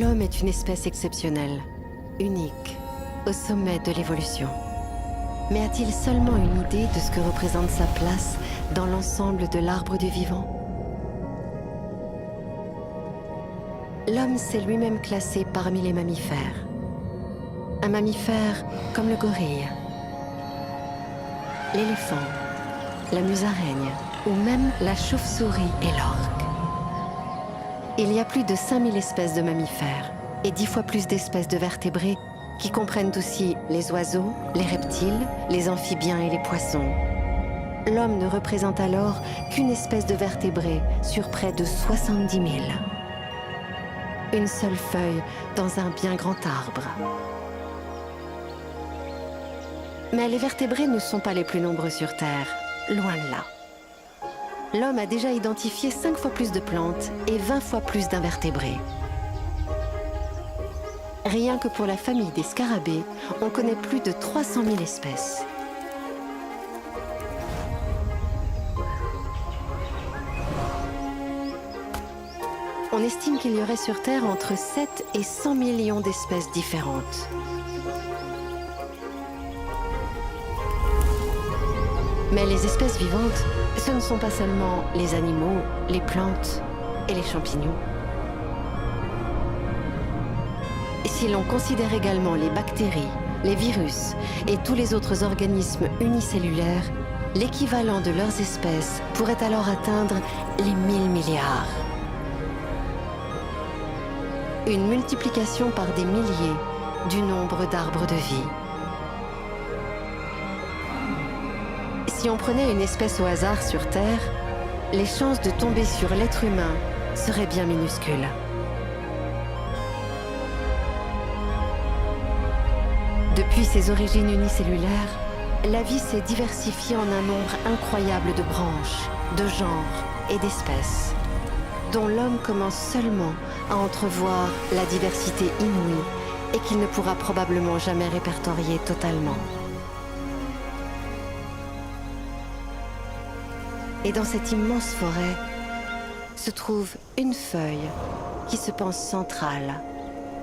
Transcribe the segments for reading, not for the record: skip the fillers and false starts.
L'homme est une espèce exceptionnelle, unique, au sommet de l'évolution. Mais a-t-il seulement une idée de ce que représente sa place dans l'ensemble de l'arbre du vivant? L'homme s'est lui-même classé parmi les mammifères. Un mammifère comme le gorille, l'éléphant, la musaraigne ou même la chauve-souris et l'orque. Il y a plus de 5000 espèces de mammifères et 10 fois plus d'espèces de vertébrés qui comprennent aussi les oiseaux, les reptiles, les amphibiens et les poissons. L'homme ne représente alors qu'une espèce de vertébré sur près de 70 000. Une seule feuille dans un bien grand arbre. Mais les vertébrés ne sont pas les plus nombreux sur Terre, loin de là. L'homme a déjà identifié 5 fois plus de plantes et 20 fois plus d'invertébrés. Rien que pour la famille des scarabées, on connaît plus de 300 000 espèces. On estime qu'il y aurait sur Terre entre 7 et 100 millions d'espèces différentes. Mais les espèces vivantes, ce ne sont pas seulement les animaux, les plantes et les champignons. Si l'on considère également les bactéries, les virus et tous les autres organismes unicellulaires, l'équivalent de leurs espèces pourrait alors atteindre les 1000 milliards. Une multiplication par des milliers du nombre d'arbres de vie. Si on prenait une espèce au hasard sur Terre, les chances de tomber sur l'être humain seraient bien minuscules. Depuis ses origines unicellulaires, la vie s'est diversifiée en un nombre incroyable de branches, de genres et d'espèces, dont l'homme commence seulement à entrevoir la diversité inouïe et qu'il ne pourra probablement jamais répertorier totalement. Et dans cette immense forêt se trouve une feuille qui se pense centrale,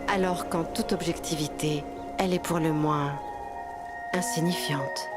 alors qu'en toute objectivité, elle est pour le moins insignifiante.